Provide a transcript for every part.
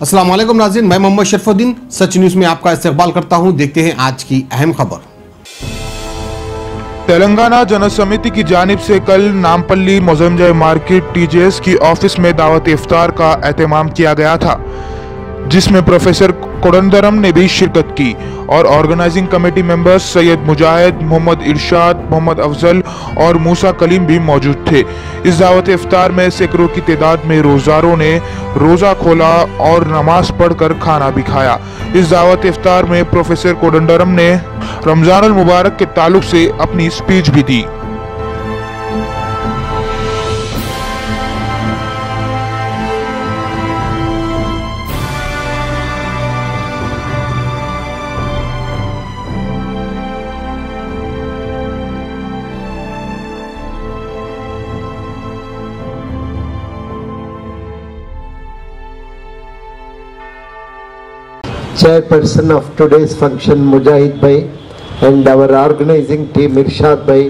अस्सलाम वालेकुम नाज़रीन, मैं मोहम्मद शरफुद्दीन सच न्यूज में आपका इस्तकबाल करता हूं। देखते हैं आज की अहम खबर। तेलंगाना जनसमिति की जानिब से कल नामपल्ली मोजमजय मार्केट टीजेएस की ऑफिस में दावत इफ्तार का एहतमाम किया गया था, जिसमें प्रोफेसर कोडंदरम ने भी शिरकत की और ऑर्गेनाइजिंग कमेटी मेंबर्स सैयद मुजाहिद, मोहम्मद इरशाद, मोहम्मद अफजल और मूसा कलीम भी मौजूद थे। इस दावत इफ्तार में सैकड़ों की तादाद में रोजारों ने रोजा खोला और नमाज पढ़कर खाना भी खाया। इस दावत इफ्तार में प्रोफेसर कोडंदरम ने रमजान अल मुबारक के ताल्लुक से अपनी स्पीच भी दी। Chairperson of today's function, Mujahid Bhai, and our organizing team, Irshad Bhai,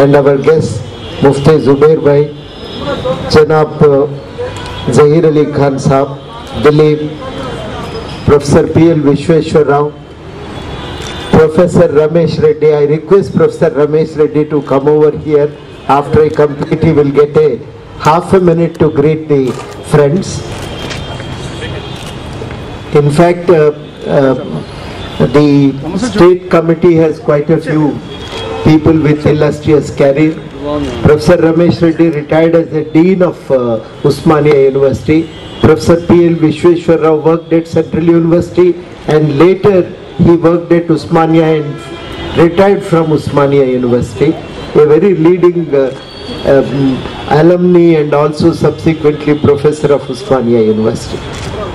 and our guest, Mufti Zubair Bhai, Janab Zahir Ali Khan Sahab, Dilip, Professor P.L. Vishweshwar Rao, Professor Ramesh Reddy. I request Professor Ramesh Reddy to come over here. After I complete, he will get a half a minute to greet the friends. In fact, the state committee has quite a few people with illustrious career. Professor Ramesh Reddy retired as the Dean of Usmania University. Professor P.L. Vishweshwar Rao worked at Central University and later he worked at Usmania and retired from Usmania University. A very leading alumni and also subsequently professor of Usmania University.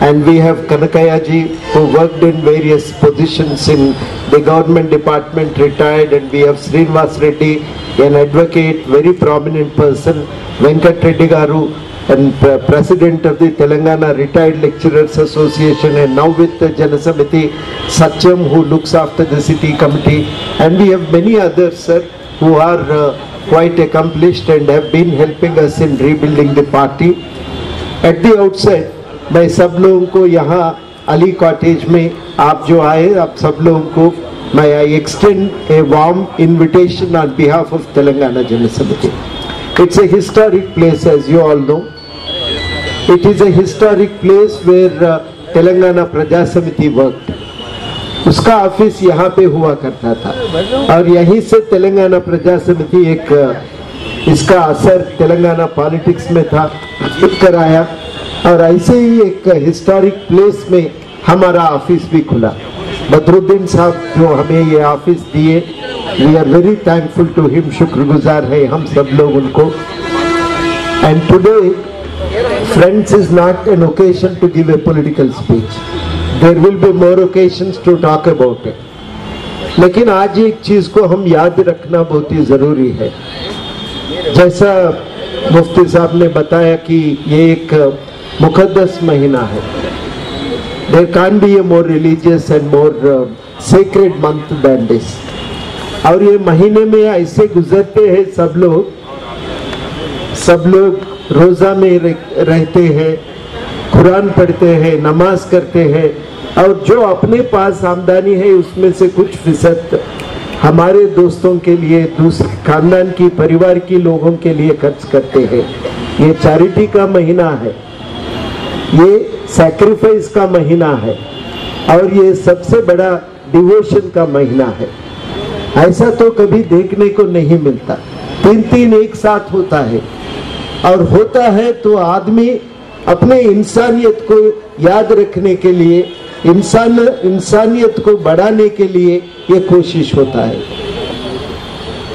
And we have Kanakaya ji, who worked in various positions in the government department, retired, and we have Srinivas Reddy, an advocate, very prominent person, Venkat Reddy Garu, and President of the Telangana Retired Lecturers Association, and now with the Janasamiti, Satyam, who looks after the city committee, and we have many others, sir, who are quite accomplished and have been helping us in rebuilding the party. At the outset, मैं सब लोगों को यहाँ Ali cottage में आप जो आए, आप सब लोगों को मैं I extend a warm invitation on behalf of Telangana general समिति. It's a historic place, as you all know. It is a historic place where Telangana प्रजा समिति वर्कड. उसका ऑफिस यहाँ पे हुआ करता था और यहीं से तेलंगाना प्रजा समिति एक इसका असर तेलंगाना पॉलिटिक्स में था, कर आया और ऐसे ही एक हिस्टोरिक प्लेस में हमारा ऑफिस भी खुला. बदरुद्दीन साहब जो हमें ये ऑफिस दिए, we are very thankful to him, शुक्रगुजार है हम सब लोग उनको. And today friends is not an occasion to give a political speech. There will be more occasions to talk about it. लेकिन आज एक चीज को हम याद रखना बहुत ही जरूरी है. जैसा मुफ्ती साहब ने बताया कि ये एक मुकद्दस महीना है. There can't be a more religious and more sacred month than this. और ये महीने में ऐसे गुजरते हैं सब लोग रोजा में रहते हैं, कुरान पढ़ते हैं, नमाज करते हैं और जो अपने पास आमदनी है उसमें से कुछ फीसद हमारे दोस्तों के लिए, दूसरे खानदान की, परिवार की लोगों के लिए खर्च करते हैं. ये चैरिटी का महीना है, ये सैक्रिफाइस का महीना है और ये सबसे बड़ा डिवोशन का महीना है. ऐसा तो कभी देखने को नहीं मिलता. 3 एक साथ होता है और होता है तो आदमी अपने इंसानियत को याद रखने के लिए, इंसानियत को बढ़ाने के लिए ये कोशिश होता है.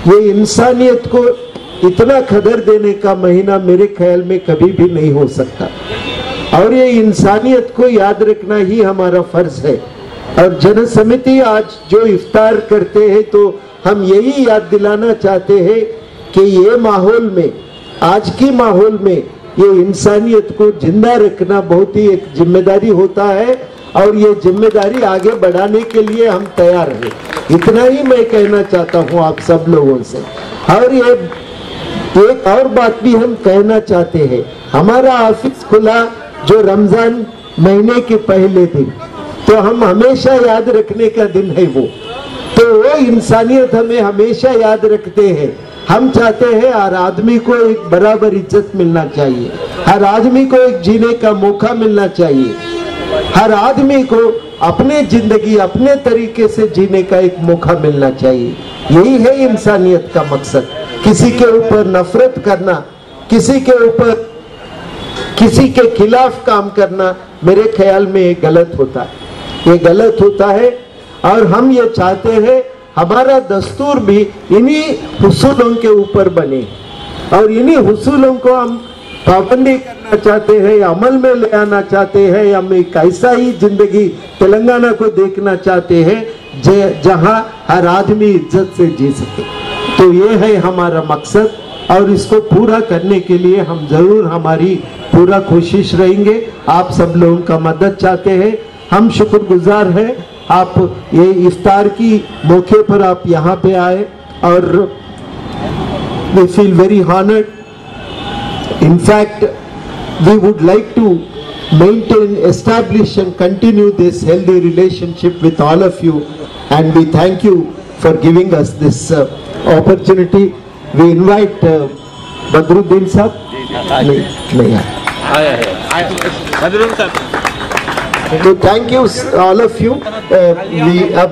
ये इंसानियत को इतना कदर देने का महीना मेरे ख्याल में कभी भी नहीं हो सकता और ये इंसानियत को याद रखना ही हमारा फर्ज है. और जन समिति आज जो इफ्तार करते हैं तो हम यही याद दिलाना चाहते हैं कि ये माहौल में, आज की माहौल में ये इंसानियत को जिंदा रखना बहुत ही एक जिम्मेदारी होता है और ये जिम्मेदारी आगे बढ़ाने के लिए हम तैयार हैं. इतना ही मैं कहना चाहता हूँ आप सब लोगों से. और ये एक और बात भी हम कहना चाहते हैं, हमारा ऑफिस खुला जो रमजान महीने के पहले दिन, तो हम हमेशा याद रखने का दिन है वो। तो वो इंसानियत हमें हमेशा याद रखते हैं। हम चाहते हैं हर आदमी को एक बराबर इज्जत मिलना चाहिए, हर आदमी को एक जीने का मौका मिलना चाहिए, हर आदमी को अपने जिंदगी अपने तरीके से जीने का एक मौका मिलना चाहिए। यही है इंसानियत का मकसद। किसी के ऊपर नफरत करना, किसी के ऊपर किसी के खिलाफ काम करना मेरे ख्याल में ये गलत होता है, ये गलत होता है। और हम ये चाहते हैं हमारा दस्तूर भी इन्हीं हुसूलों के ऊपर बने, और इन्हीं हुसूलों को हम पाबंदी करना चाहते हैं, अमल में ले आना चाहते हैं। हम एक ऐसा ही जिंदगी तेलंगाना को देखना चाहते हैं जहां हर आदमी इज्जत से जी सके। तो ये है हमारा मकसद, और इसको पूरा करने के लिए हम जरूर हमारी पूरा कोशिश रहेंगे। आप सब लोगों का मदद चाहते हैं, हम शुक्रगुजार हैं। आप ये इफ्तार की मौके पर आप यहाँ पे आए, और we feel very honoured. In fact, we would like to maintain, establish and continue this healthy relationship with all of you, and we thank you for giving us this opportunity. We invite Badruddin Sahab. So thank you all of you.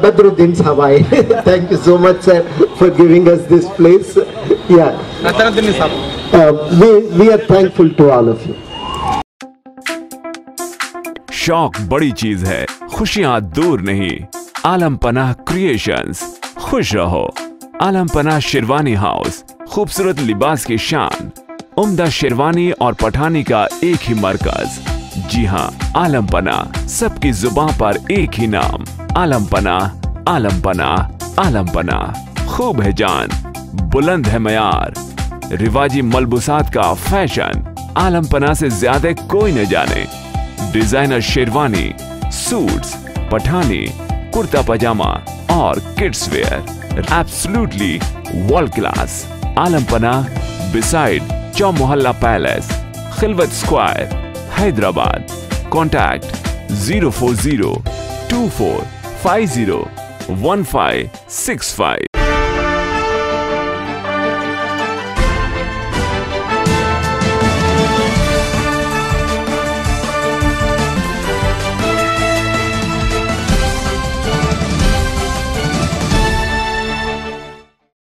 Badruddin Sahab, thank you so much, sir, for giving us this place. Yeah. We are thankful to all of you. शौक बड़ी चीज है, खुशियां दूर नहीं। आलम पनाह creations, खुश रहो। आलम पनाह शेरवानी हाउस, खूबसूरत लिबास की शान, उम्दा शेरवानी और पठानी का एक ही मरकज। जी हाँ, आलम पनाह, सबकी जुबान पर एक ही नाम, आलम पनाह, आलम पनाह, आलम पनाह। खूब है जान, बुलंद है मयार, रिवाजी मलबूसात का फैशन, आलम पनाह से ज्यादा कोई न जाने। डिजाइनर शेरवानी, सूट्स, पठानी, कुर्ता पजामा और kids wear, absolutely world class. Alam Panah beside Chow Mohalla palace, Khilwat square, Hyderabad. Contact 04024501565।